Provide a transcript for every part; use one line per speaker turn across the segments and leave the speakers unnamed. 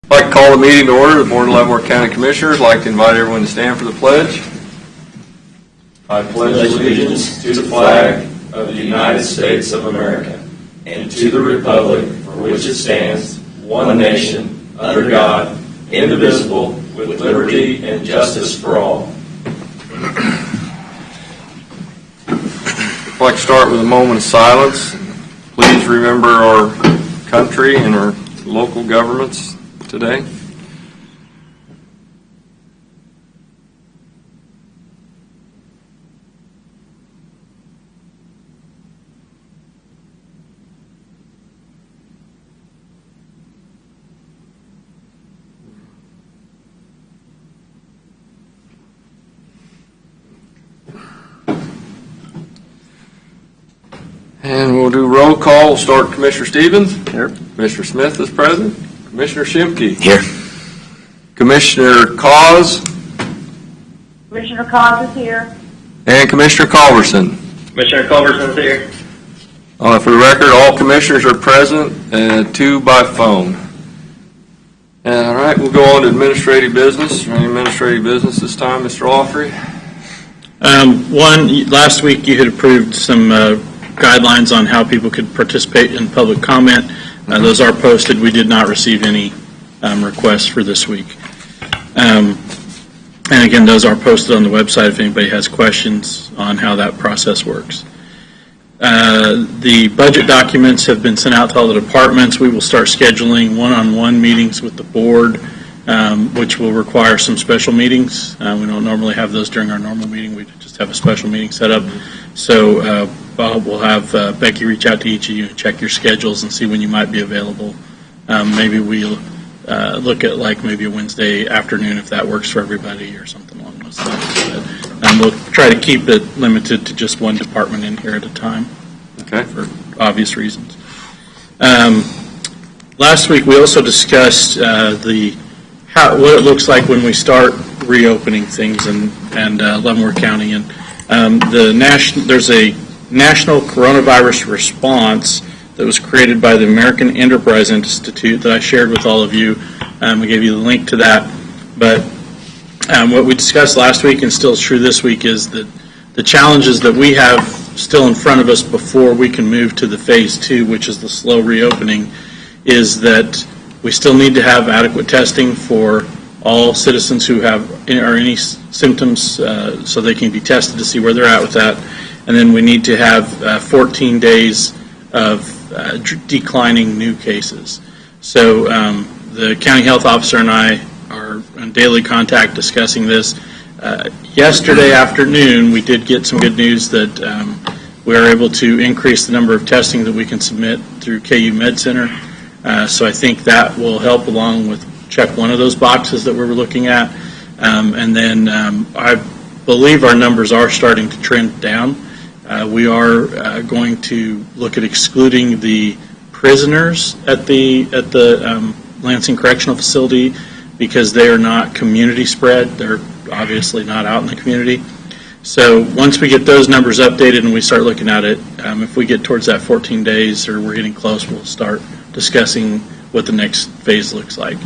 I'd like to call the meeting to order. The Board of Leavenworth County Commissioners. I'd like to invite everyone to stand for the pledge.
I pledge allegiance to the flag of the United States of America and to the republic for which it stands, one nation, under God, indivisible, with liberty and justice for all.
I'd like to start with a moment of silence. Please remember our country and our local governments today. And we'll do roll call. We'll start Commissioner Stevens.
Here.
Commissioner Smith is present. Commissioner Shimke.
Here.
Commissioner Cause.
Commissioner Cause is here.
And Commissioner Culverson.
Commissioner Culverson is here.
For the record, all commissioners are present, 2 by phone. All right, we'll go on to administrative business. Any administrative business this time, Mr. Lawfrey?
Last week you had approved some guidelines on how people could participate in public comment. Those are posted. We did not receive any requests for this week. And again, those are posted on the website if anybody has questions on how that process works. The budget documents have been sent out to all the departments. We will start scheduling one-on-one meetings with the board, which will require some special meetings. We don't normally have those during our normal meeting. We just have a special meeting set up. So we'll have Becky reach out to each of you and check your schedules and see when you might be available. Maybe we'll look at maybe a Wednesday afternoon if that works for everybody or something along those lines. But, we'll try to keep it limited to just one department in here at a time.
Okay.
For obvious reasons. Last week we also discussed what it looks like when we start reopening things in Leavenworth County, and there's a national coronavirus response that was created by the American Enterprise Institute that I shared with all of you. I gave you the link to that. But what we discussed last week and still is true this week is that the challenges that we have still in front of us before we can move to the phase 2, which is the slow reopening, is that we still need to have adequate testing for all citizens who have any symptoms so they can be tested to see where they're at with that. And then we need to have 14 days of declining new cases. So the county health officer and I are in daily contact discussing this. Yesterday afternoon, we did get some good news that we are able to increase the number of testing that we can submit through KU Med Center. So I think that will help along with check one of those boxes that we were looking at. And then I believe our numbers are starting to trend down. We are going to look at excluding the prisoners at the Lansing Correctional Facility because they are not community spread. They're obviously not out in the community. So once we get those numbers updated and we start looking at it, if we get towards that 14 days or we're getting close, we'll start discussing what the next phase looks like.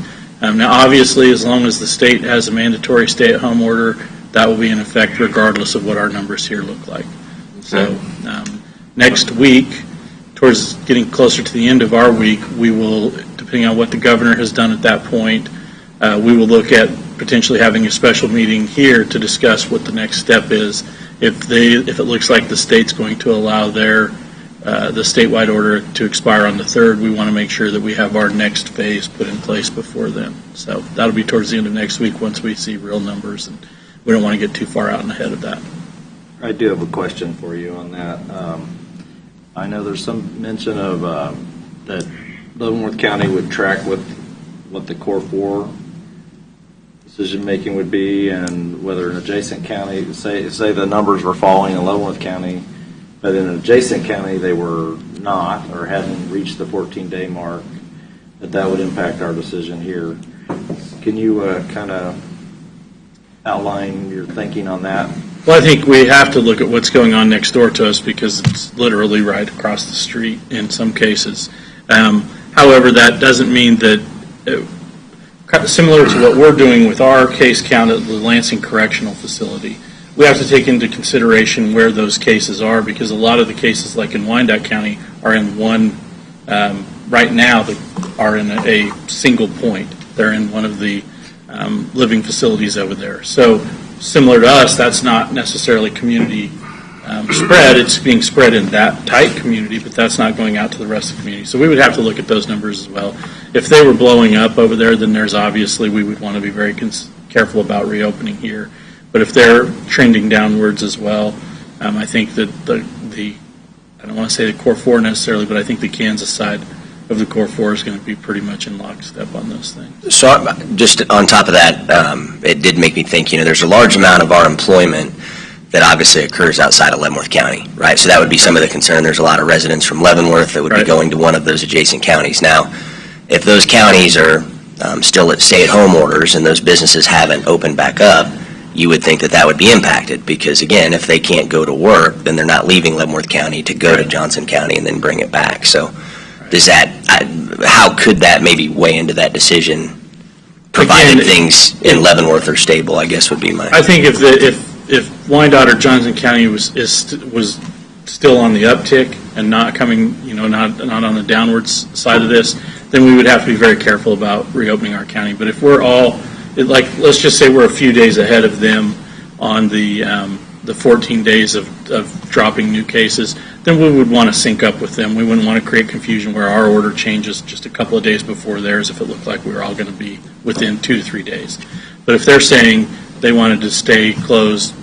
Now, obviously, as long as the state has a mandatory stay-at-home order, that will be in effect regardless of what our numbers here look like. So next week, towards getting closer to the end of our week, we will, depending on what the governor has done at that point, we will look at potentially having a special meeting here to discuss what the next step is. If it looks like the state's going to allow the statewide order to expire on the 3rd, we want to make sure that we have our next phase put in place before then. So that'll be towards the end of next week once we see real numbers, and we don't want to get too far out and ahead of that.
I do have a question for you on that. I know there's some mention of that Leavenworth County would track what the Core 4 decision making would be, and whether an adjacent county, say the numbers were falling in Leavenworth County, but in an adjacent county they were not or hadn't reached the 14-day mark, that would impact our decision here. Can you kind of outline your thinking on that?
Well, I think we have to look at what's going on next door to us because it's literally right across the street in some cases. However, that doesn't mean that similar to what we're doing with our case count at the Lansing Correctional Facility. We have to take into consideration where those cases are, because a lot of the cases, like in Wyandotte County, are in one, right now, are in a single point. They're in one of the living facilities over there. So similar to us, that's not necessarily community spread. It's being spread in that tight community, but that's not going out to the rest of the community. So we would have to look at those numbers as well. If they were blowing up over there, then there's obviously, we would want to be very careful about reopening here. But if they're trending downwards as well, I think that I don't want to say the Core 4 necessarily, but I think the Kansas side of the Core 4 is going to be pretty much in lockstep on those things.
So just on top of that, it did make me think, there's a large amount of our employment that obviously occurs outside of Leavenworth County, right? So that would be some of the concern. There's a lot of residents from Leavenworth that would be going to one of those adjacent counties. Now, if those counties are still at stay-at-home orders and those businesses haven't opened back up, you would think that would be impacted, because again, if they can't go to work, then they're not leaving Leavenworth County to go to Johnson County and then bring it back. So does how could that maybe weigh into that decision, provided things in Leavenworth are stable, I guess would be my...
I think if Wyandotte or Johnson County was still on the uptick and not coming, not on the downwards side of this, then we would have to be very careful about reopening our county. But if we're all, let's just say we're a few days ahead of them on the 14 days of dropping new cases, then we would want to sync up with them. We wouldn't want to create confusion where our order changes just a couple of days before theirs if it looked like we were all going to be within 2 to 3 days. But if they're saying they wanted to stay closed,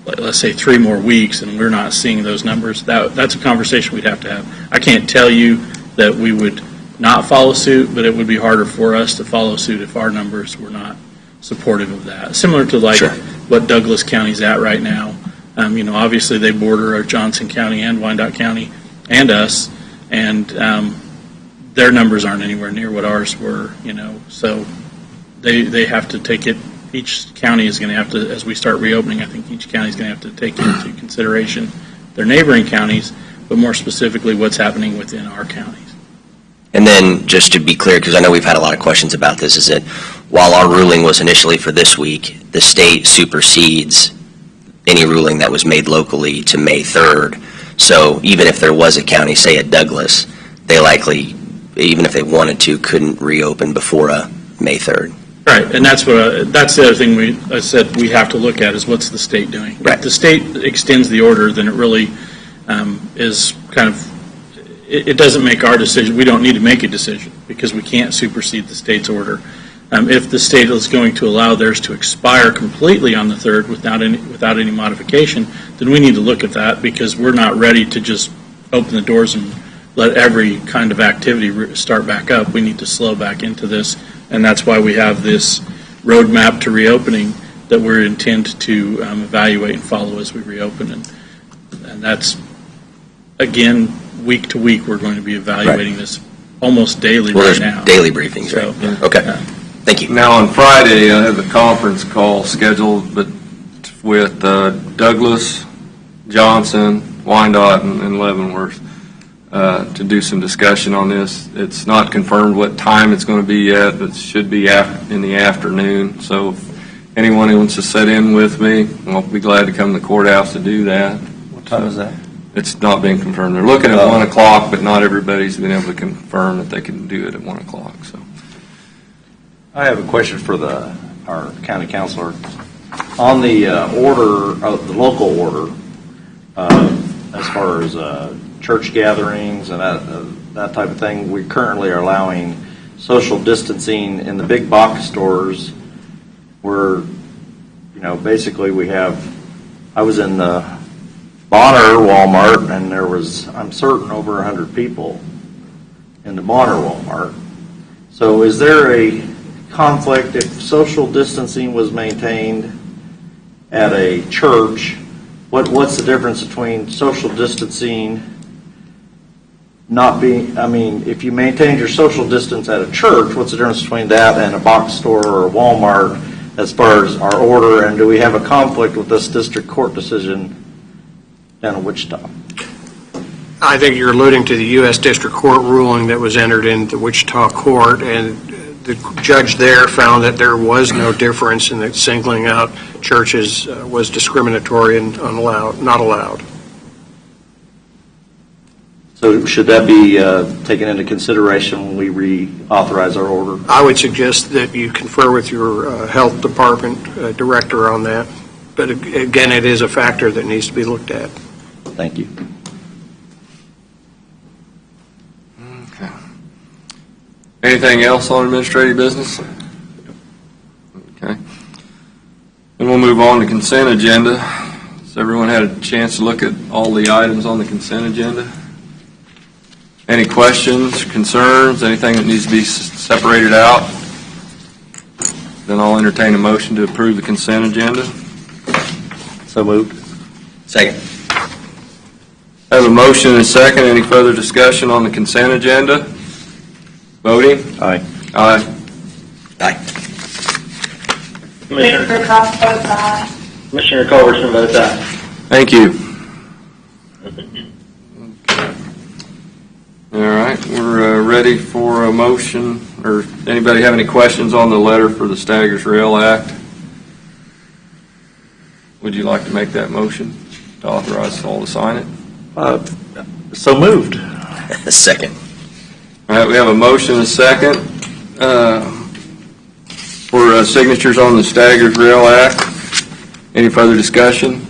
let's say 3 more weeks, and we're not seeing those numbers, that's a conversation we'd have to have. I can't tell you that we would not follow suit, but it would be harder for us to follow suit if our numbers were not supportive of that. Similar to what Douglas County's at right now. Obviously they border Johnson County and Wyandotte County and us, and their numbers aren't anywhere near what ours were, so they have to take it. Each county is going to have to, as we start reopening, I think each county is going to have to take into consideration their neighboring counties, but more specifically what's happening within our counties.
And then, just to be clear, because I know we've had a lot of questions about this, is that while our ruling was initially for this week, the state supersedes any ruling that was made locally to May 3rd. So even if there was a county, say at Douglas, they likely, even if they wanted to, couldn't reopen before May 3rd.
Right, and that's the other thing I said we have to look at is what's the state doing.
Right.
If the state extends the order, then it really is kind of, it doesn't make our decision. We don't need to make a decision because we can't supersede the state's order. If the state is going to allow theirs to expire completely on the 3rd without any modification, then we need to look at that, because we're not ready to just open the doors and let every kind of activity start back up. We need to slow back into this, and that's why we have this roadmap to reopening that we intend to evaluate and follow as we reopen. And that's, again, week to week, we're going to be evaluating this almost daily right now.
Daily briefings,
So,
right? Okay. Thank you.
Now, on Friday, I have a conference call scheduled with Douglas, Johnson, Wyandotte, and Leavenworth to do some discussion on this. It's not confirmed what time it's going to be yet, but it should be in the afternoon. So if anyone who wants to sit in with me, I'll be glad to come to the courthouse to do that.
What time is that?
It's not being confirmed. They're looking at 1 o'clock, but not everybody's been able to confirm that they can do it at 1 o'clock. So.
I have a question for our county councilor. On the the local order, as far as church gatherings and that type of thing, we currently are allowing social distancing in the big BOCC stores where, basically we have, I was in the Bonner Walmart, and there was, I'm certain, over 100 people in the Bonner Walmart. So is there a conflict if social distancing was maintained at a church? What's the difference between social distancing not being, if you maintained your social distance at a church, what's the difference between that and a BOCC store or a Walmart as far as our order? And do we have a conflict with this district court decision down in Wichita?
I think you're alluding to the U.S. District Court ruling that was entered into Wichita Court, and the judge there found that there was no difference and that singling out churches was discriminatory and not allowed.
So should that be taken into consideration when we reauthorize our order?
I would suggest that you confer with your health department director on that. But again, it is a factor that needs to be looked at.
Thank you.
Okay. Anything else on administrative business? Okay. Then we'll move on to consent agenda. Has everyone had a chance to look at all the items on the consent agenda? Any questions, concerns, anything that needs to be separated out? Then I'll entertain a motion to approve the consent agenda.
So moved.
Second.
I have a motion and a second. Any further discussion on the consent agenda? Voting?
Aye.
Aye.
Aye.
Commissioner Cox votes aye.
Commissioner Culberson votes aye.
Thank you. All right, we're ready for a motion, or anybody have any questions on the letter for the Staggers Rail Act? Would you like to make that motion to authorize us all to sign it?
So moved.
Second.
All right, we have a motion and a second for signatures on the Staggers Rail Act. Any further discussion?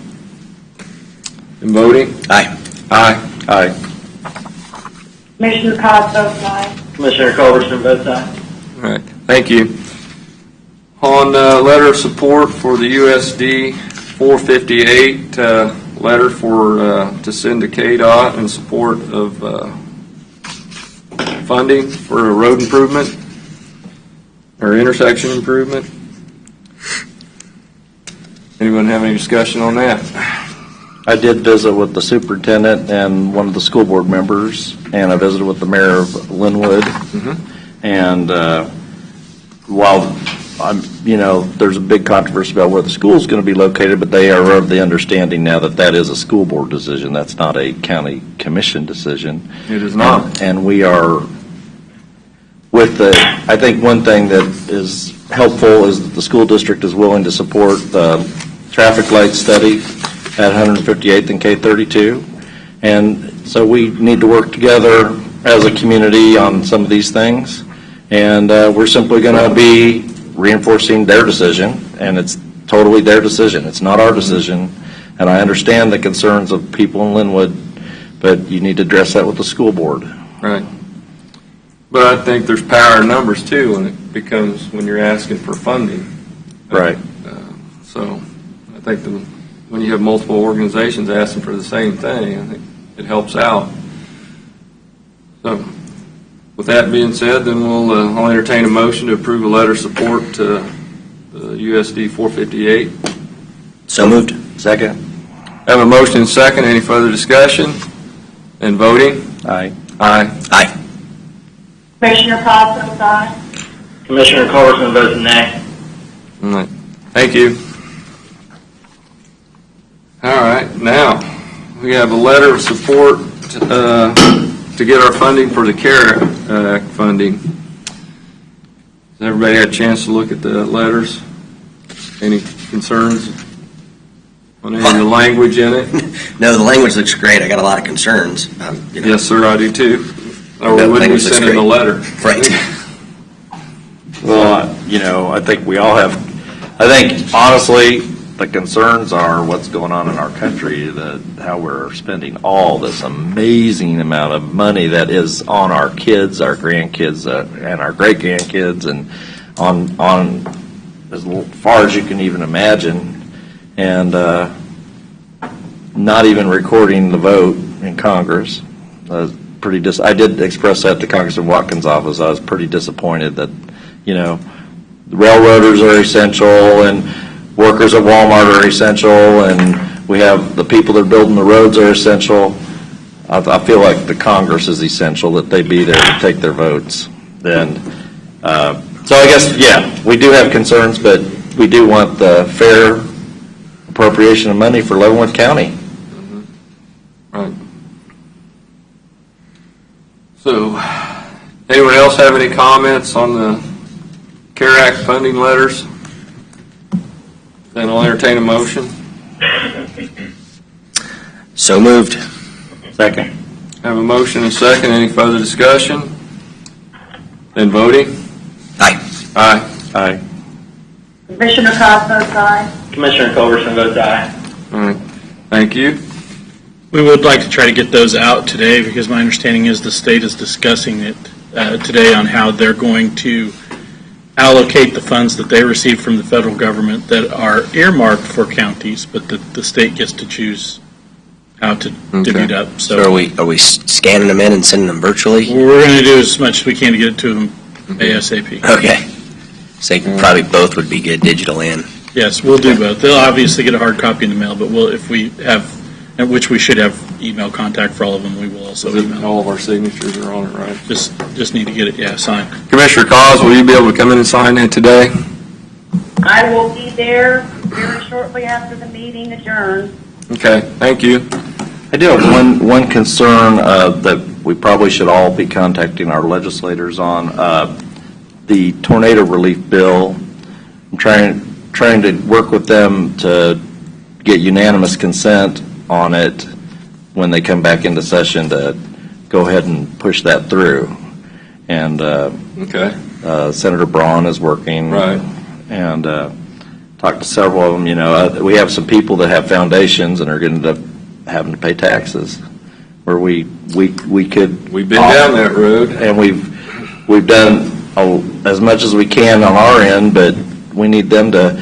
In voting?
Aye.
Aye.
Aye.
Commissioner Cox votes aye.
Commissioner Culberson votes aye.
All right, thank you. On letter of support for the USD 458 letter to send to KDOT in support of funding for a road improvement or intersection improvement. Anyone have any discussion on that?
I did visit with the superintendent and one of the school board members, and I visited with the mayor of Linwood. And while there's a big controversy about where the school is going to be located, but they are of the understanding now that that is a school board decision. That's not a county commission decision.
It is not.
And we are I think one thing that is helpful is that the school district is willing to support the traffic light study at 158th and K32. And so we need to work together as a community on some of these things. And we're simply going to be reinforcing their decision, and it's totally their decision. It's not our decision. And I understand the concerns of people in Linwood, but you need to address that with the school board.
Right. But I think there's power in numbers too when you're asking for funding.
Right.
So I think when you have multiple organizations asking for the same thing, I think it helps out. So with that being said, then I'll entertain a motion to approve a letter of support to the USD 458.
So moved.
Second.
I have a motion and second. Any further discussion? And voting?
Aye.
Aye.
Aye.
Commissioner Cox votes aye.
Commissioner Culberson votes nay.
All right. Thank you. All right. Now, we have a letter of support to get our funding for the CARE Act funding. Has everybody had a chance to look at the letters? Any concerns on any of the language in it?
No, the language looks great. I got a lot of concerns.
Yes, sir, I do too. Or
No,
wouldn't we
language looks
send in a
great.
letter?
Right.
Well, I think we all have, I think honestly, the concerns are what's going on in our country, how we're spending all this amazing amount of money that is on our kids, our grandkids, and our great-grandkids, and on as far as you can even imagine, and not even recording the vote in Congress. I did express that to Congressman Watkins' office. I was pretty disappointed that, the railroaders are essential, and workers at Walmart are essential, and we have the people that are building the roads are essential. I feel like the Congress is essential, that they be there to take their votes. And so I guess, we do have concerns, but we do want the fair appropriation of money for Leavenworth County.
Right. So, anyone else have any comments on the CARE Act funding letters. Then I'll entertain a motion.
So moved.
Second.
Have a motion and a second. Any further discussion? Then voting?
Aye.
Aye.
Aye.
Commissioner Cobb votes aye.
Commissioner Culberson votes aye.
All right. Thank you.
We would like to try to get those out today because my understanding is the state is discussing it today on how they're going to allocate the funds that they receive from the federal government that are earmarked for counties, but the state gets to choose how to divvy it up.
So are we scanning them in and sending them virtually?
We're going to do as much as we can to get it to them ASAP.
Okay. So probably both would be good, digital and.
Yes, we'll do both. They'll obviously get a hard copy in the mail, but if we have, which we should have email contact for all of them, we will also email.
All of our signatures are on it, right?
Just need to get it, signed.
Commissioner Cos, will you be able to come in and sign that today?
I will be there very shortly after the meeting adjourns.
Okay, thank you.
I do have one concern that we probably should all be contacting our legislators on. The tornado relief bill. I'm trying to work with them to get unanimous consent on it when they come back into session to go ahead and push that through. And
Okay.
Senator Braun is working.
Right.
And talked to several of them. We have some people that have foundations and are going to end up having to pay taxes, where we could.
We've been down that road.
And we've done as much as we can on our end, but we need them to.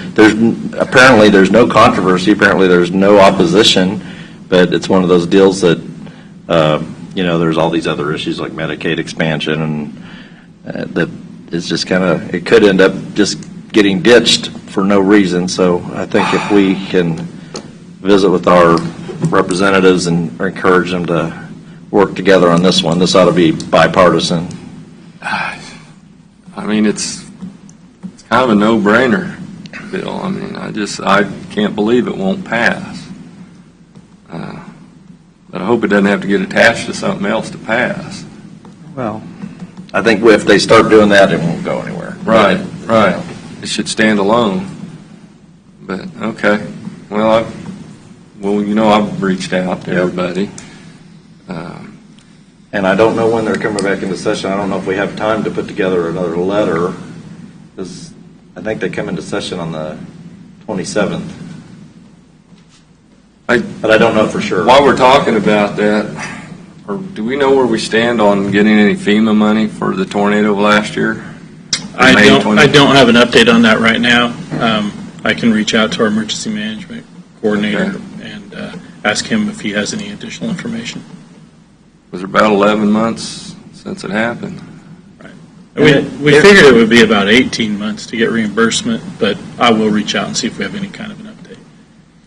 Apparently there's no controversy. Apparently there's no opposition, but it's one of those deals that there's all these other issues like Medicaid expansion, and that is just kind of, it could end up just getting ditched for no reason. So I think if we can visit with our representatives and encourage them to work together on this one, this ought to be bipartisan.
I mean, it's kind of a no-brainer, Bill. I mean, I can't believe it won't pass. But I hope it doesn't have to get attached to something else to pass.
Well, I think if they start doing that, it won't go anywhere.
Right. It should stand alone. But, okay. Well, I've reached out to everybody.
And I don't know when they're coming back into session. I don't know if we have time to put together another letter, because I think they come into session on the 27th. But I don't know for sure.
While we're talking about that, or do we know where we stand on getting any FEMA money for the tornado last year?
I don't have an update on that right now. I can reach out to our emergency management coordinator and ask him if he has any additional information.
Was it about 11 months since it happened?
Right. We figured it would be about 18 months to get reimbursement, but I will reach out and see if we have any kind of an update.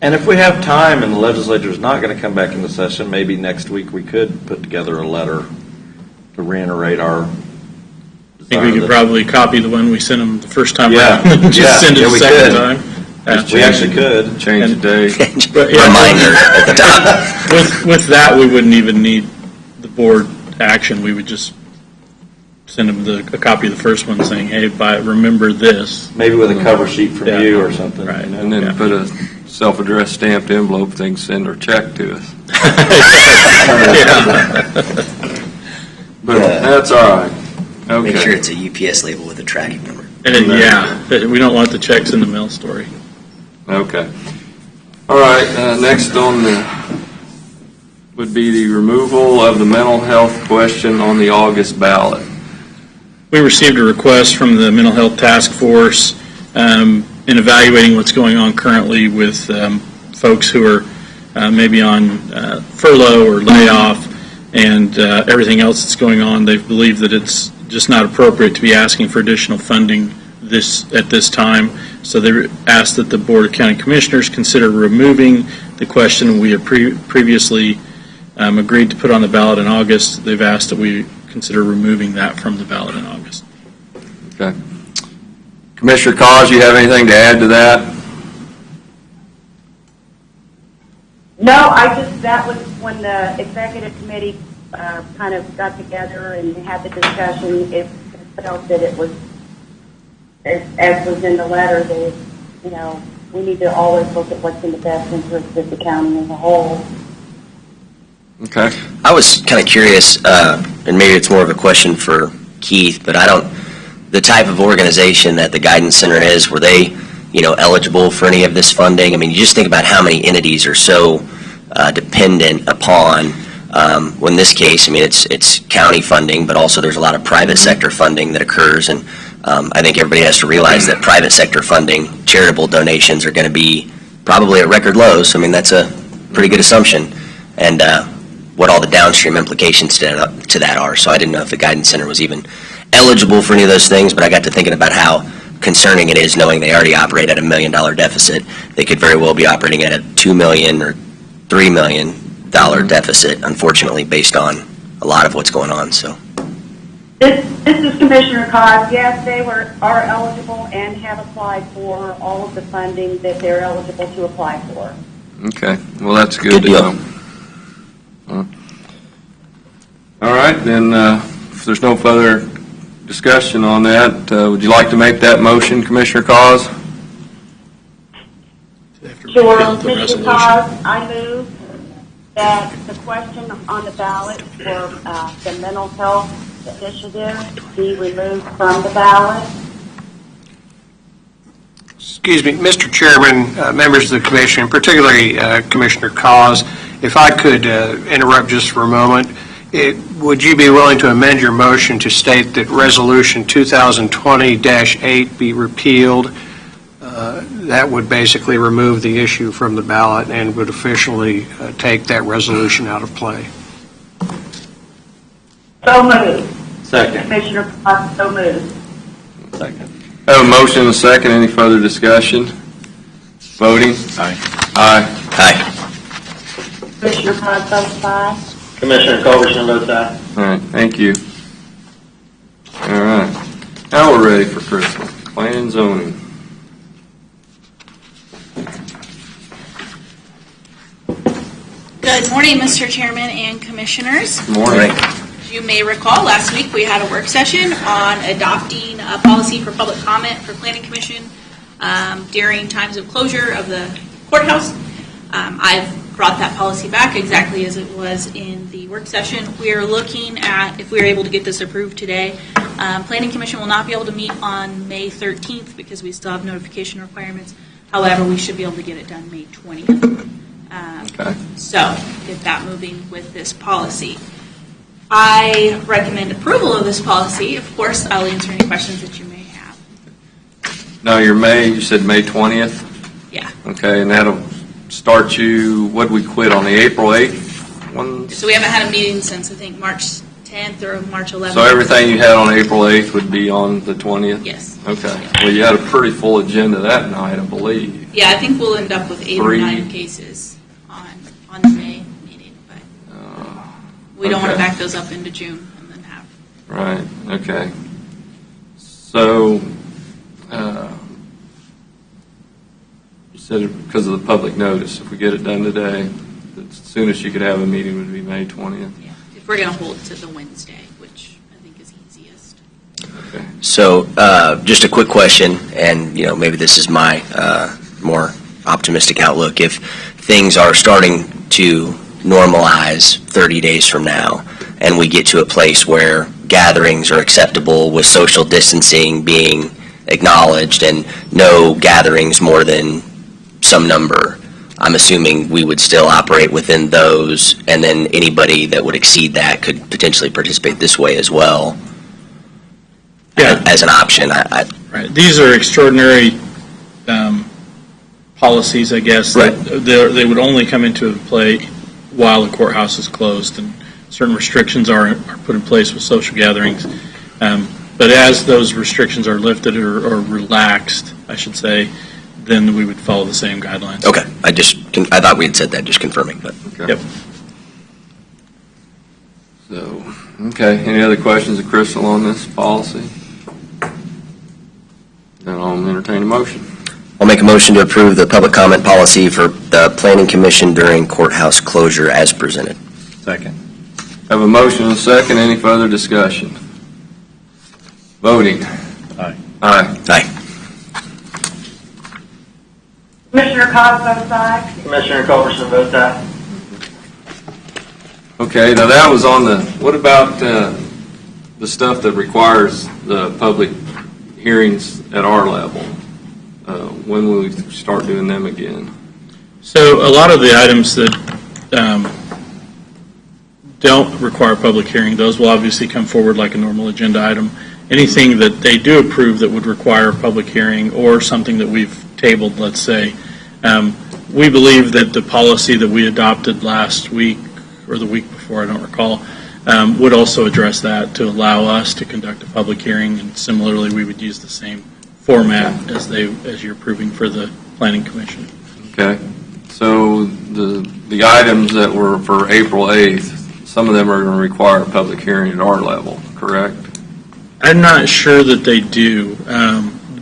And if we have time and the legislature is not going to come back into session, maybe next week we could put together a letter to reiterate our.
I think we could probably copy the one we sent them the first time
Yeah.
around and just send it a
we
second
could.
time.
We actually could.
Change the date.
Reminder at the top.
With that, we wouldn't even need the board action. We would just send them a copy of the first one saying, hey, remember this.
Maybe with a cover sheet from you or something.
Right.
And then put a self-addressed stamped envelope, they can send our check to us. But that's all right. Okay.
Make sure it's a UPS label with a tracking number.
And we don't want the checks in the mail story.
Okay. All right, next on would be the removal of the mental health question on the August ballot.
We received a request from the Mental Health Task Force in evaluating what's going on currently with folks who are maybe on furlough or layoff and everything else that's going on. They believe that it's just not appropriate to be asking for additional funding at this time. So they asked that the Board of County Commissioners consider removing the question we had previously agreed to put on the ballot in August. They've asked that we consider removing that from the ballot in August.
Okay. Commissioner Cos, you have anything to add to that?
No, that was when the executive committee kind of got together and had the discussion. It felt that it was as was in the letter, that, you know, we need to always look at what's in the best interest of the county as a whole.
Okay.
I was kind of curious, and maybe it's more of a question for Keith, but the type of organization that the Guidance Center is, were they, eligible for any of this funding? I mean, you just think about how many entities are so dependent upon, in this case, I mean, it's county funding, but also there's a lot of private sector funding that occurs, and I think everybody has to realize that private sector funding, charitable donations are going to be probably at record lows. I mean, that's a pretty good assumption, and what all the downstream implications to that are. So I didn't know if the Guidance Center was even eligible for any of those things, but I got to thinking about how concerning it is knowing they already operate at $1 million deficit. They could very well be operating at a $2 million or $3 million deficit, unfortunately, based on a lot of what's going on. So
This is Commissioner Cos. Yes, they are eligible and have applied for all of the funding that they're eligible to apply for.
Okay. Well, that's good
Good
to
deal.
know. All right, then, if there's no further discussion on that, would you like to make that motion, Commissioner Cos?
Sure, Commissioner Cos, I move that the question on the ballot for the mental health initiative be removed from the ballot.
Excuse me, Mr. Chairman, members of the commission, particularly Commissioner Cos, if I could interrupt just for a moment, would you be willing to amend your motion to state that Resolution 2020-8 be repealed? That would basically remove the issue from the ballot and would officially take that resolution out of play.
So moved.
Second.
Commissioner Cos, so moved.
Second.
I have a motion and a second. Any further discussion? Voting?
Aye.
Aye.
Aye.
Commissioner Cos votes aye.
Commissioner Culberson votes aye.
All right, thank you. All right. Now we're ready for Crystal. Planning and zoning.
Good morning, Mr. Chairman and Commissioners.
Good morning.
As you may recall, last week we had a work session on adopting a policy for public comment for Planning Commission during times of closure of the courthouse. I've brought that policy back exactly as it was in the work session. We are looking at, if we are able to get this approved today, Planning Commission will not be able to meet on May 13th because we still have notification requirements. However, we should be able to get it done May 20th.
Okay.
So get that moving with this policy. I recommend approval of this policy. Of course, I'll answer any questions that you may have.
Now, you said May 20th?
Yeah.
Okay, and that'll start you, what did we quit on, the April 8th one?
So we haven't had a meeting since, I think, March 10th or March 11th.
So everything you had on April 8th would be on the 20th?
Yes.
Okay. Well, you had a pretty full agenda that night, I believe.
Yeah, I think we'll end up with 8 or 9 cases on the May meeting, but we don't want to
okay.
back those up into June and then have.
Right, okay. So, you said it because of the public notice. If we get it done today, the soonest you could have a meeting would be May 20th.
Yeah, if we're going to hold it to the Wednesday, which I think is easiest.
Okay.
So just a quick question, and maybe this is my more optimistic outlook. If things are starting to normalize 30 days from now, and we get to a place where gatherings are acceptable with social distancing being acknowledged and no gatherings more than some number, I'm assuming we would still operate within those, and then anybody that would exceed that could potentially participate this way as well.
Yeah.
As an option.
Right. These are extraordinary policies, I guess.
Right.
That they would only come into play while the courthouse is closed, and certain restrictions are put in place with social gatherings. But as those restrictions are lifted or relaxed, I should say, then we would follow the same guidelines.
Okay. I thought we had said that, just confirming. But
Okay.
Yep.
So, okay, any other questions of Crystal on this policy? Then I'll entertain a motion.
I'll make a motion to approve the public comment policy for the Planning Commission during courthouse closure as presented.
Second.
Have a motion and a second. Any further discussion? Voting.
Aye.
Aye.
Aye.
Commissioner Cos votes aye.
Commissioner Culberson votes aye.
Okay, now that was on the, what about the stuff that requires the public hearings at our level? When will we start doing them again?
So a lot of the items that don't require public hearing, those will obviously come forward like a normal agenda item. Anything that they do approve that would require public hearing or something that we've tabled, let's say, we believe that the policy that we adopted last week or the week before, I don't recall, would also address that to allow us to conduct a public hearing, and similarly we would use the same format as you're approving for the Planning Commission.
Okay, so the items that were for April 8th, some of them are going to require a public hearing at our level, correct?
I'm not sure that they do.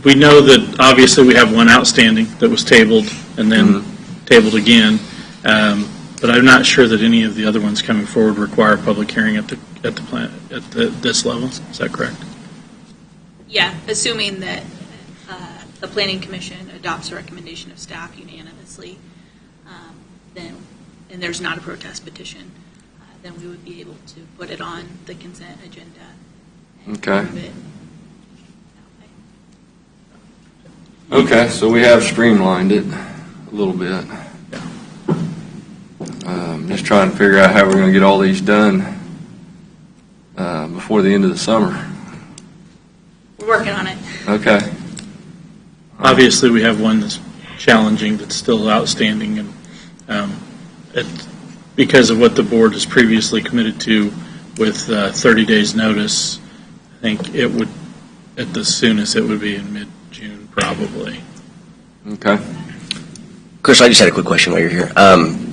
We know that obviously we have one outstanding that was tabled and then tabled again, but I'm not sure that any of the other ones coming forward require a public hearing at this level. Is that correct?
Yeah, assuming that the Planning Commission adopts a recommendation of staff unanimously, and there's not a protest petition, then we would be able to put it on the consent agenda. And
Okay.
approve it.
Okay, so we have streamlined it a little bit. Just trying to figure out how we're going to get all these done before the end of the summer.
We're working on it.
Okay.
Obviously, we have one that's challenging, that's still outstanding, and because of what the board has previously committed to with 30 days' notice, I think it would, at the soonest, it would be in mid-June, probably.
Okay.
Chris, I just had a quick question while you're here.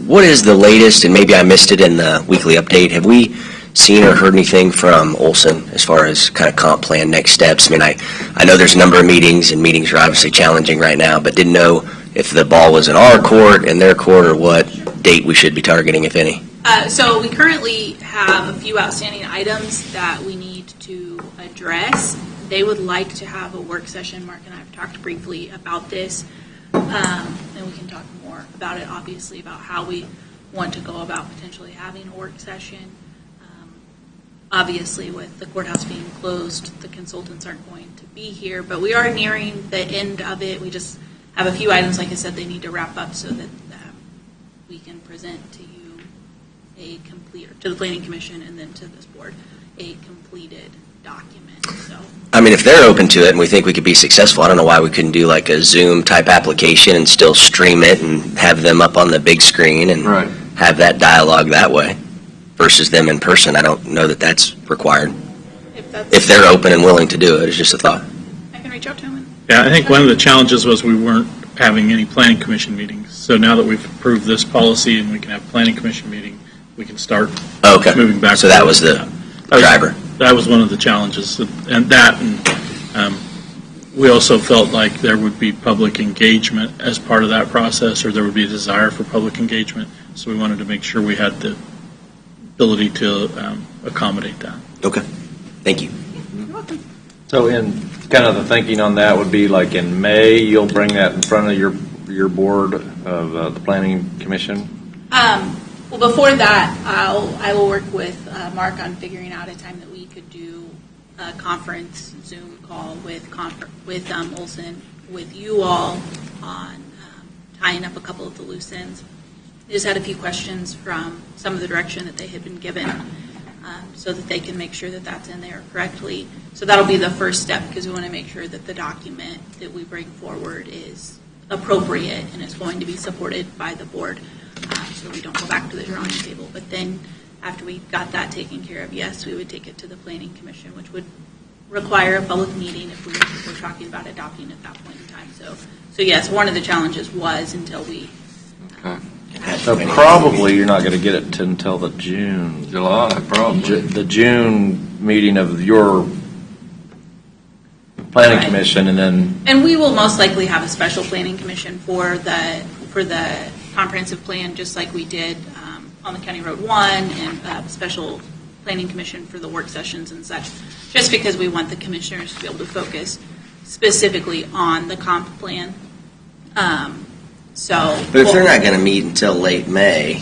What is the latest, and maybe I missed it in the weekly update, have we seen or heard anything from Olson as far as kind of comp plan next steps? I mean, I know there's a number of meetings, and meetings are obviously challenging right now, but didn't know if the ball was in our court, in their court, or what date we should be targeting, if any.
So we currently have a few outstanding items that we need to address. They would like to have a work session. Mark and I have talked briefly about this, and we can talk more about it, obviously, about how we want to go about potentially having a work session. Obviously, with the courthouse being closed, the consultants aren't going to be here, but we are nearing the end of it. We just have a few items, like I said, they need to wrap up so that we can present to you a complete, to the Planning Commission and then to this board, a completed document. So,
I mean, if they're open to it and we think we could be successful, I don't know why we couldn't do like a Zoom type application and still stream it and have them up on the big screen and
Right.
have that dialogue that way versus them in person. I don't know that that's required. If they're open and willing to do it, it's just a thought.
I can reach out to them.
Yeah, I think one of the challenges was we weren't having any Planning Commission meetings. So now that we've approved this policy and we can have Planning Commission meeting, we can start
Okay.
moving back.
So that was the driver.
That was one of the challenges, and we also felt like there would be public engagement as part of that process, or there would be a desire for public engagement. So we wanted to make sure we had the ability to accommodate that.
Okay. Thank you.
You're welcome.
So in kind of the thinking on that would be like in May, you'll bring that in front of your board of the Planning Commission?
Well, before that, I will work with Mark on figuring out a time that we could do a conference Zoom call with Olson, with you all on tying up a couple of the loose ends. I just had a few questions from some of the direction that they had been given so that they can make sure that that's in there correctly. So that'll be the first step because we want to make sure that the document that we bring forward is appropriate and it's going to be supported by the board. So we don't go back to the drawing table. But then after we got that taken care of, yes, we would take it to the Planning Commission, which would require a public meeting if we were talking about adopting at that point in time. So yes, one of the challenges was until we...
Okay.
So probably you're not going to get it until the June.
July, probably.
The June meeting of your Planning
Right.
Commission, and then...
And we will most likely have a special Planning Commission for the comprehensive plan, just like we did on the County Road 1, and a special Planning Commission for the work sessions and such, just because we want the commissioners to be able to focus specifically on the comp plan. So.
But if they're not going to meet until late May,